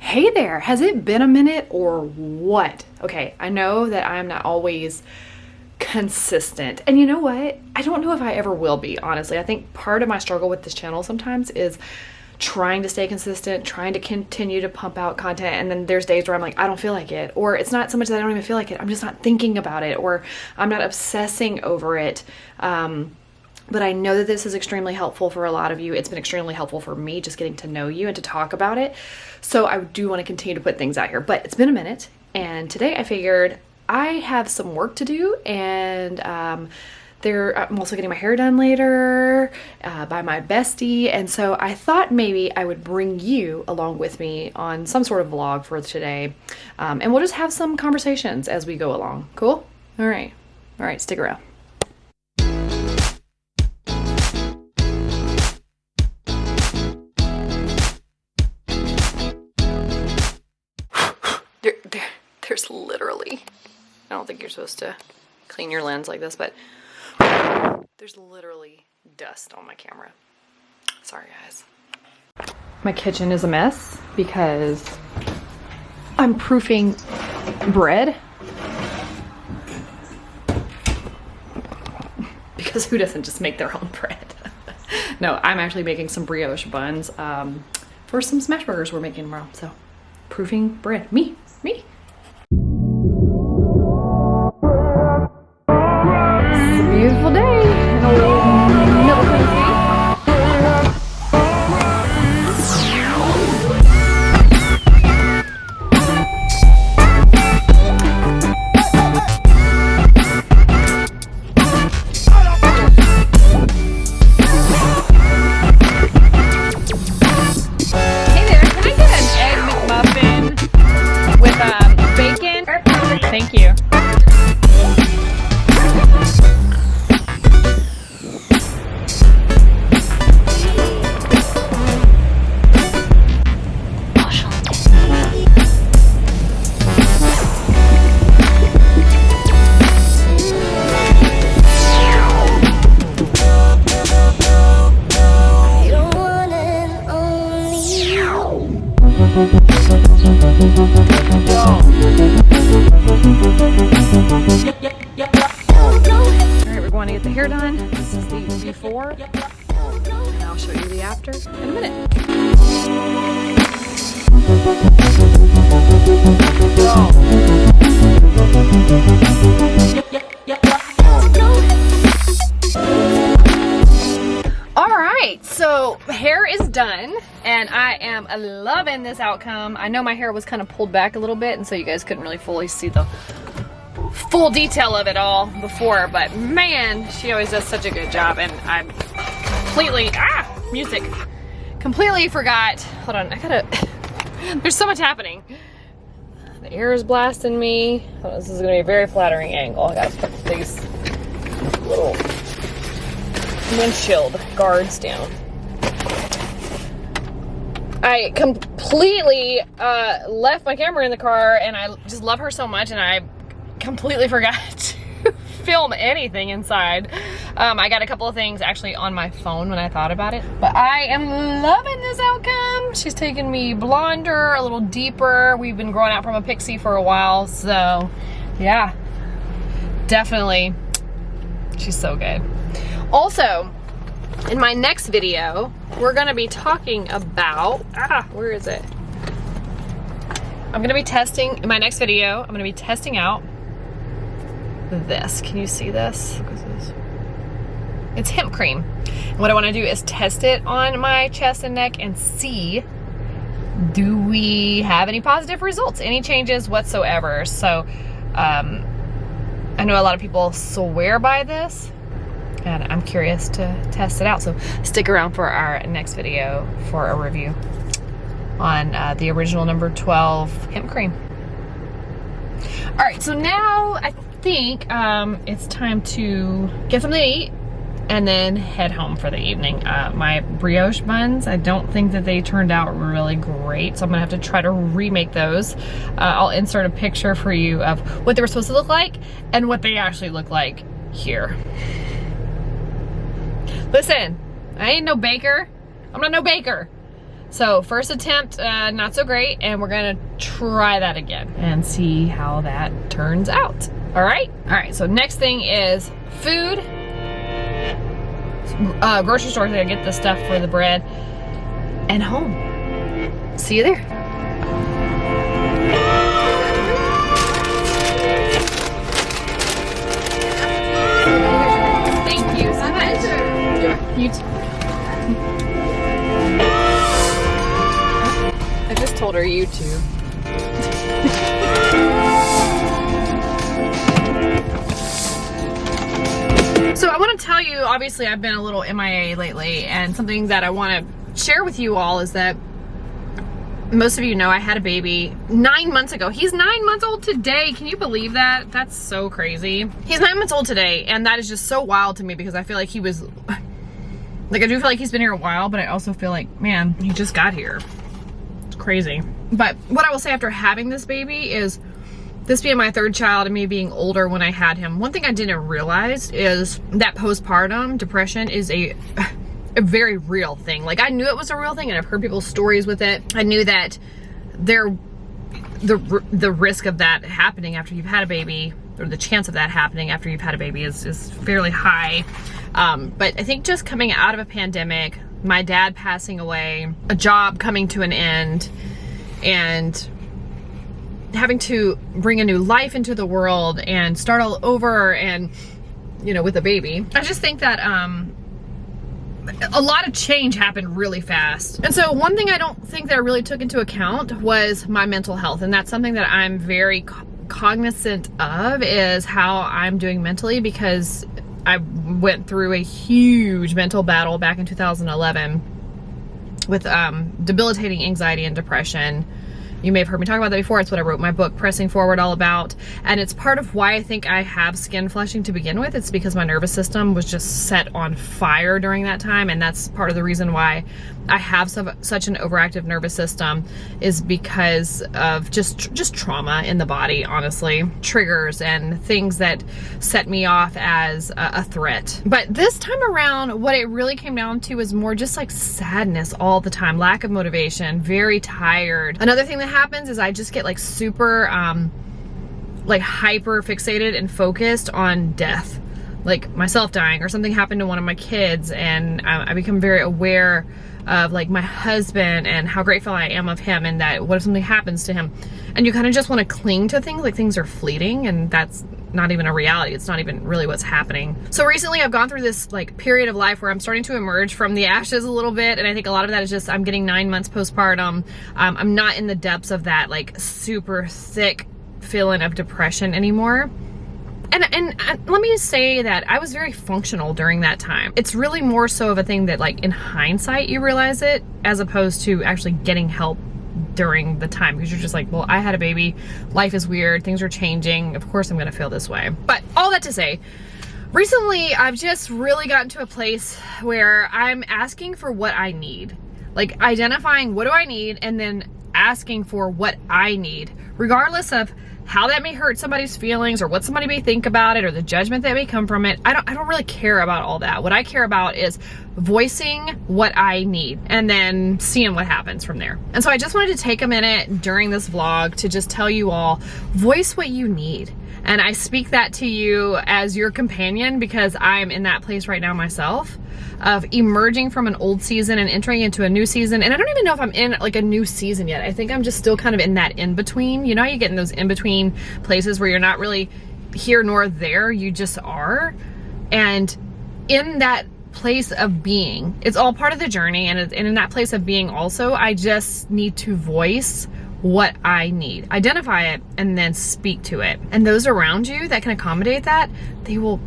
Hey there, has it been a minute or what? Okay, I know that I'm not always consistent. And you know what? I don't know if I ever will be, honestly. I think part of my struggle with this channel sometimes is trying to stay consistent, trying to continue to pump out content, and then there's days where I'm like, I don't feel like it. Or it's not so much that I don't even feel like it, I'm just not thinking about it, or I'm not obsessing over it. But I know that this is extremely helpful for a lot of you. It's been extremely helpful for me just getting to know you and to talk about it. So I do want to continue to put things out here, but it's been a minute. And today I figured I have some work to do, and I'm also getting my hair done later by my bestie. And so I thought maybe I would bring you along with me on some sort of vlog for today. And we'll just have some conversations as we go along. Cool? All right, stick around. There's literally, I don't think you're supposed to clean your lens like this, but there's literally dust on my camera. Sorry, guys. My kitchen is a mess because I'm proofing bread. Because who doesn't just make their own bread? No, I'm actually making some brioche buns for some smash burgers we're making tomorrow. So, proofing bread. Me. Beautiful day in old Middle Tennessee. Hey there, can I get an egg McMuffin with bacon? Thank you. Alright, we're going to get the hair done. This is the before, and I'll show you the after in a minute. Alright, so hair is done, and I am loving this outcome. I know my hair was kind of pulled back a little bit, and so you guys couldn't really fully see the full detail of it all before, but man, she always does such a good job. And I completely, completely forgot. Hold on, I gotta, there's so much happening. The air is blasting me. Oh, this is gonna be a very flattering angle. I gotta put these little windshield guards down. I completely left my camera in the car, and I just love her so much, and I completely forgot to film anything inside. I got a couple of things actually on my phone when I thought about it, but I am loving this outcome. She's taken me blonder, a little deeper. We've been growing out from a pixie for a while, so yeah, definitely, she's so good. Also, in my next video, we're gonna be talking about, where is it? I'm gonna be testing, in my next video, I'm gonna be testing out this. Can you see this? It's hemp cream. And what I want to do is test it on my chest and neck and see, do we have any positive results, any changes whatsoever. So I know a lot of people swear by this, and I'm curious to test it out. So stick around for our next video for a review on the original number 12 hemp cream. All right, so now I think it's time to get something to eat and then head home for the evening. My brioche buns, I don't think that they turned out really great, so I'm gonna have to try to remake those. I'll insert a picture for you of what they were supposed to look like and what they actually look like here. Listen, I ain't no baker. I'm not no baker. So first attempt, not so great, and we're gonna try that again and see how that turns out. All right? All right, so next thing is food. Grocery store, I gotta get the stuff for the bread, and home. See you there. Thank you so much. You too. I just told her YouTube. So I want to tell you, obviously I've been a little MIA lately, and something that I want to share with you all is that most of you know I had a baby 9 months ago. He's 9 months old today. Can you believe that? That's so crazy. He's 9 months old today, and that is just so wild to me because I feel like he was, like I do feel like he's been here a while, but I also feel like, man, he just got here. It's crazy. But what I will say after having this baby is, this being my third child and me being older when I had him, one thing I didn't realize is that postpartum depression is a very real thing. Like, I knew it was a real thing, and I've heard people's stories with it. I knew that the risk of that happening after you've had a baby, or the chance of that happening after you've had a baby is fairly high. But I think just coming out of a pandemic, my dad passing away, a job coming to an end, and having to bring a new life into the world and start all over, and, you know, with a baby, I just think that a lot of change happened really fast. And so one thing I don't think that I really took into account was my mental health, and that's something that I'm very cognizant of, is how I'm doing mentally, because I went through a huge mental battle back in 2011 with debilitating anxiety and depression. You may have heard me talk about that before. It's what I wrote my book, Pressing Forward, all about. And it's part of why I think I have skin flushing to begin with. It's because my nervous system was just set on fire during that time. And that's part of the reason why I have such an overactive nervous system, is because of just trauma in the body, honestly. Triggers and things that set me off as a threat. But this time around, what it really came down to was more just like sadness all the time, lack of motivation, very tired. Another thing that happens is I just get like super like hyper fixated and focused on death, like myself dying, or something happened to one of my kids, and I become very aware of like my husband and how grateful I am of him, and that what if something happens to him, and you kind of just want to cling to things like things are fleeting, and that's not even a reality. It's not even really what's happening. So recently I've gone through this like period of life where I'm starting to emerge from the ashes a little bit, and I think a lot of that is just I'm getting 9 months postpartum. I'm not in the depths of that like super thick feeling of depression anymore. And let me say that I was very functional during that time. It's really more so of a thing that like in hindsight you realize it, as opposed to actually getting help during the time, because you're just like, well, I had a baby, life is weird, things are changing, of course I'm gonna feel this way. But all that to say, recently I've just really gotten to a place where I'm asking for what I need. Like identifying what do I need, and then asking for what I need, regardless of how that may hurt somebody's feelings, or what somebody may think about it, or the judgment that may come from it. I don't really care about all that. What I care about is voicing what I need and then seeing what happens from there. And so I just wanted to take a minute during this vlog to just tell you all, voice what you need. And I speak that to you as your companion, because I'm in that place right now myself, of emerging from an old season and entering into a new season. And I don't even know if I'm in like a new season yet. I think I'm just still kind of in that in-between. You know, you get in those in-between places where you're not really here nor there, you just are. And in that place of being, it's all part of the journey, and in that place of being also, I just need to voice what I need, identify it, and then speak to it. And those around you that can accommodate that, they will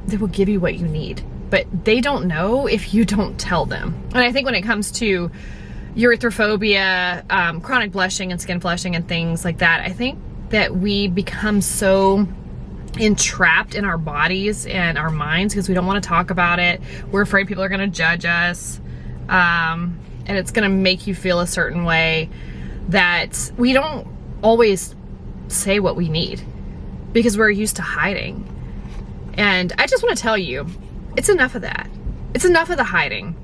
give you what you need. But they don't know if you don't tell them. And I think when it comes to erythrophobia, chronic blushing and skin flushing and things like that, I think that we become so entrapped in our bodies and our minds because we don't want to talk about it. We're afraid people are going to judge us, and it's going to make you feel a certain way, that we don't always say what we need because we're used to hiding. And I just want to tell you, it's enough of that. It's enough of the hiding.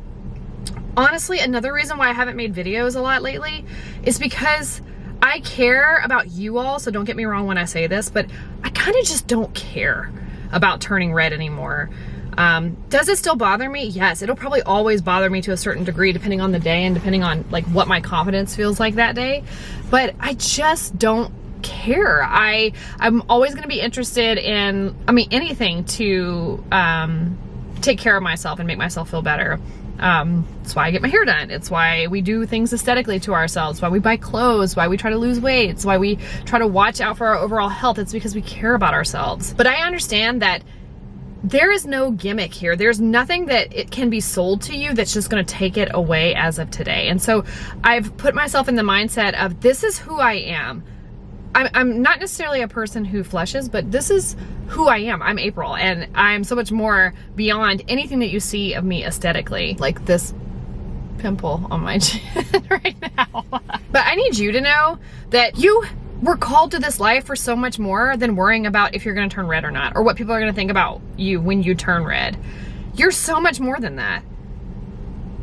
honestly, another reason why I haven't made videos a lot lately is because I care about you all, so don't get me wrong when I say this, but I kind of just don't care about turning red anymore. Does it still bother me? Yes, it'll probably always bother me to a certain degree depending on the day and depending on like what my confidence feels like that day, but I just don't care. I'm always going to be interested in, I mean, anything to take care of myself and make myself feel better. It's why I get my hair done. It's why we do things aesthetically to ourselves, why we buy clothes, why we try to lose weight. It's why we try to watch out for our overall health. It's because we care about ourselves. But I understand that there is no gimmick here. There's nothing that it can be sold to you that's just going to take it away as of today. And so I've put myself in the mindset of this is who I am. I'm not necessarily a person who flushes, but this is who I am. I'm April, and I'm so much more beyond anything that you see of me aesthetically. Like this pimple on my chin right now. But I need you to know that you were called to this life for so much more than worrying about if you're gonna turn red or not, or what people are gonna think about you when you turn red. You're so much more than that.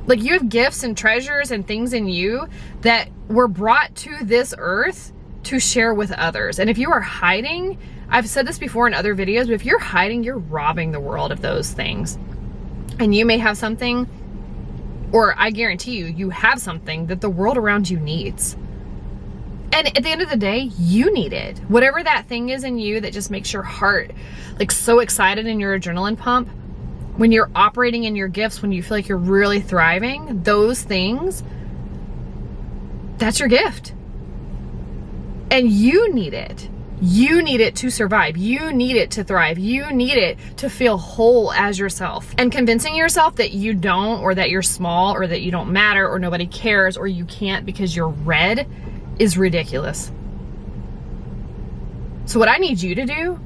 Like, you have gifts and treasures and things in you that were brought to this earth to share with others. And if you are hiding, I've said this before in other videos, but if you're hiding, you're robbing the world of those things. And you may have something, or I guarantee you, you have something that the world around you needs. And at the end of the day, you need it. Whatever that thing is in you that just makes your heart like so excited and your adrenaline pump, when you're operating in your gifts, when you feel like you're really thriving, those things, that's your gift. And you need it. You need it to survive. You need it to thrive. You need it to feel whole as yourself. And convincing yourself that you don't, or that you're small, or that you don't matter, or nobody cares, or you can't because you're red is ridiculous. So what I need you to do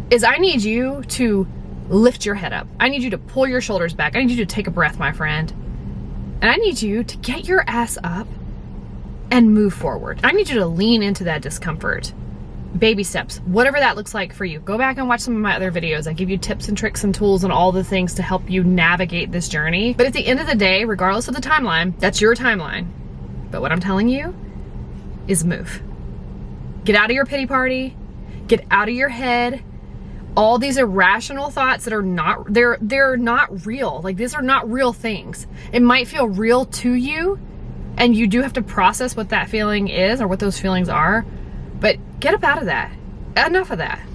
is I need you to lift your head up. I need you to pull your shoulders back. I need you to take a breath, my friend. And I need you to get your ass up and move forward. I need you to lean into that discomfort. Baby steps, whatever that looks like for you. Go back and watch some of my other videos. I give you tips and tricks and tools and all the things to help you navigate this journey. But at the end of the day, regardless of the timeline, that's your timeline. But what I'm telling you is move. Get out of your pity party. Get out of your head. All these irrational thoughts that are not, they're not real. Like, these are not real things. It might feel real to you, and you do have to process what that feeling is or what those feelings are, but get up out of that. Enough of that.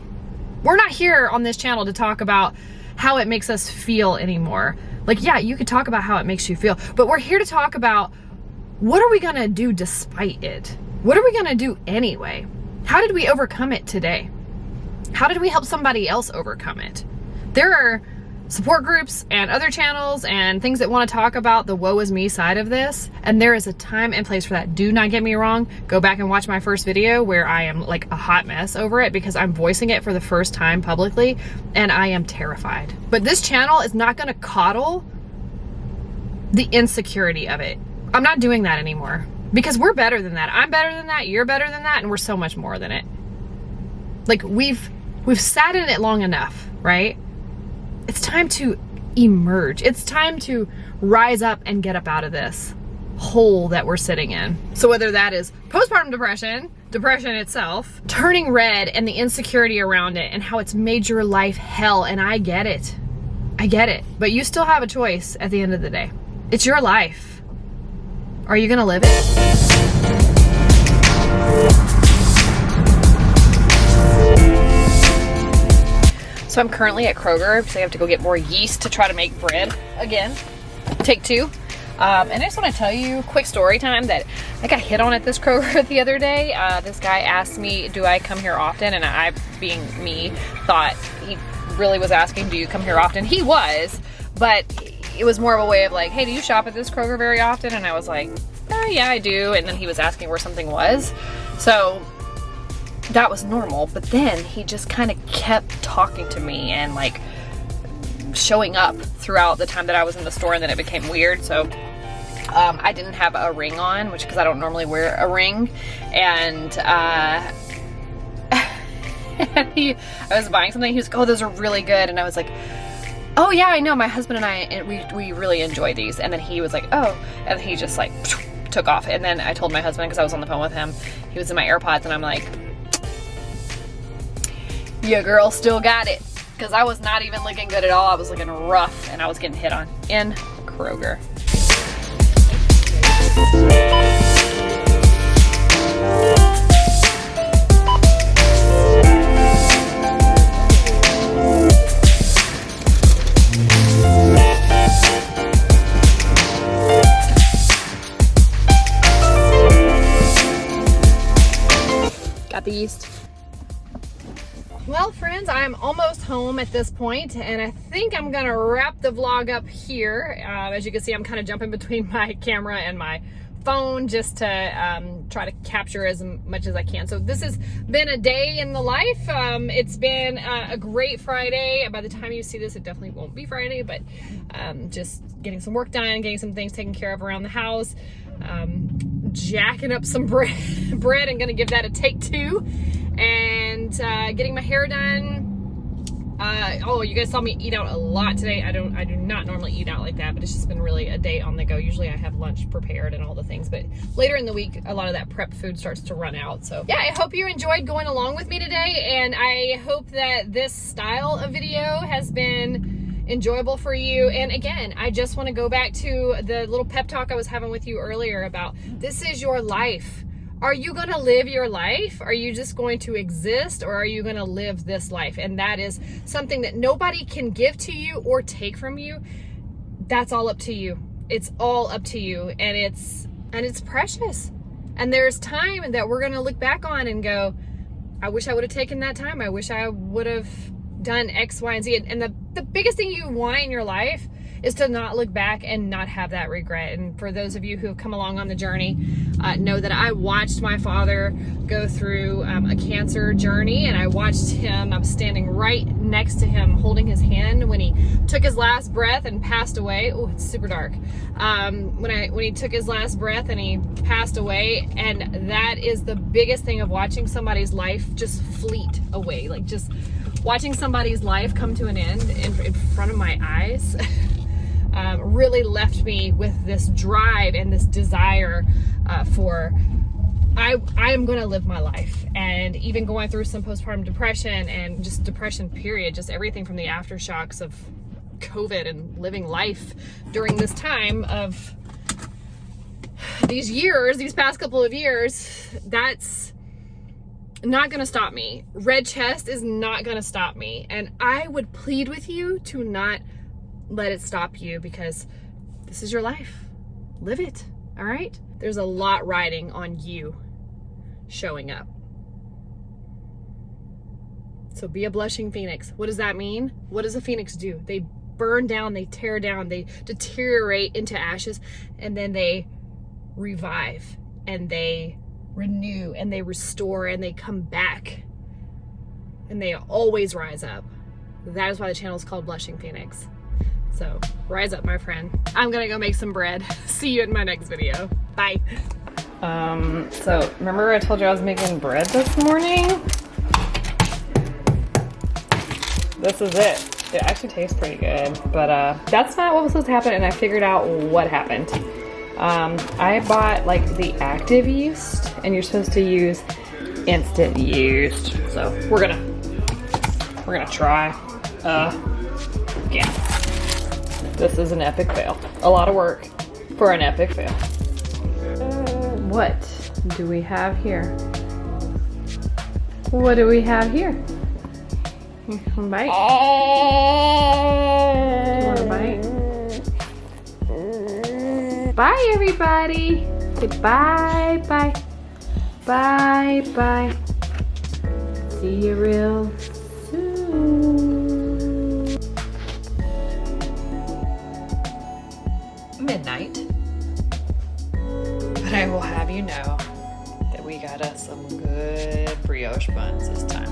We're not here on this channel to talk about how it makes us feel anymore. Like, yeah, you could talk about how it makes you feel, but we're here to talk about what are we gonna do despite it? What are we gonna do anyway? How did we overcome it today? How did we help somebody else overcome it? There are support groups and other channels and things that want to talk about the woe is me side of this, and there is a time and place for that. Do not get me wrong. Go back and watch my first video where I am like a hot mess over it because I'm voicing it for the first time publicly and I am terrified. But this channel is not going to coddle the insecurity of it. I'm not doing that anymore because we're better than that. I'm better than that. You're better than that. And we're so much more than it. Like, we've sat in it long enough, right? It's time to emerge. It's time to rise up and get up out of this hole that we're sitting in. So whether that is postpartum depression, depression itself, turning red and the insecurity around it and how it's made your life hell, and I get it. I get it. But you still have a choice at the end of the day. It's your life. Are you gonna live it? So I'm currently at Kroger because I have to go get more yeast to try to make bread again. Take two. And I just want to tell you, quick story time, that I got hit on at this Kroger the other day. This guy asked me, do I come here often? And I, being me, thought he really was asking, do you come here often? He was, but it was more of a way of like, hey, do you shop at this Kroger very often? And I was like, yeah, I do. And then he was asking where something was. So that was normal, but then he just kind of kept talking to me and like showing up throughout the time that I was in the store, and then it became weird. So I didn't have a ring on, which because I don't normally wear a ring, and I was buying something. He was like, oh, those are really good, and I was like, oh yeah, I know, my husband and I, and we really enjoy these. And then he was like, oh, and he just like took off. And then I told my husband, because I was on the phone with him, he was in my AirPods, and I'm like, your girl still got it. Because I was not even looking good at all. I was looking rough, and I was getting hit on in Kroger. Got the yeast. Well, friends, I'm almost home at this point, and I think I'm gonna wrap the vlog up here. As you can see, I'm kind of jumping between my camera and my phone just to try to capture as much as I can. So this has been a day in the life. It's been a great Friday. By the time you see this, it definitely won't be Friday, but just getting some work done, getting some things taken care of around the house, jacking up some bread and gonna give that a take 2, and getting my hair done. Oh, you guys saw me eat out a lot today. I do not normally eat out like that, but it's just been really a day on the go. Usually I have lunch prepared and all the things, but later in the week, a lot of that prep food starts to run out. So yeah, I hope you enjoyed going along with me today, and I hope that this style of video has been enjoyable for you. And again, I just want to go back to the little pep talk I was having with you earlier about this is your life. Are you going to live your life? Are you just going to exist, or are you going to live this life? And that is something that nobody can give to you or take from you. That's all up to you. It's all up to you, and it's precious. And there's time that we're going to look back on and go, I wish I would have taken that time. I wish I would have done X, Y, and Z. And the biggest thing you want in your life is to not look back and not have that regret. And for those of you who have come along on the journey, know that I watched my father go through a cancer journey, and I watched him, I was standing right next to him holding his hand when he took his last breath and passed away. Oh, it's super dark. When he took his last breath and he passed away, and that is the biggest thing of watching somebody's life just fleet away, like just watching somebody's life come to an end in front of my eyes. Really left me with this drive and this desire for I am going to live my life. And even going through some postpartum depression and just depression period, just everything from the aftershocks of COVID and living life during this time of these years, these past couple of years, that's not going to stop me. Red chest is not going to stop me. And I would plead with you to not let it stop you, because this is your life. Live it, all right? There's a lot riding on you showing up. So be a blushing phoenix. What does that mean? What does a phoenix do? They burn down, they tear down, they deteriorate into ashes, and then they revive, and they renew, and they restore, and they come back, and they always rise up. That is why the channel is called Blushing Phoenix. So rise up, my friend. I'm gonna go make some bread. See you in my next video. Bye. So remember I told you I was making bread this morning? This is it. It actually tastes pretty good, but that's not what was supposed to happen, and I figured out what happened. I bought like the active yeast, and you're supposed to use instant yeast. So we're gonna try. Yeah. This is an epic fail. A lot of work for an epic fail. What do we have here? What do we have here? One bite? Do you want a bite? Bye, everybody. Say bye, bye. Bye, bye. See you real soon. Midnight, but I will have you know that we got us some good brioche buns this time.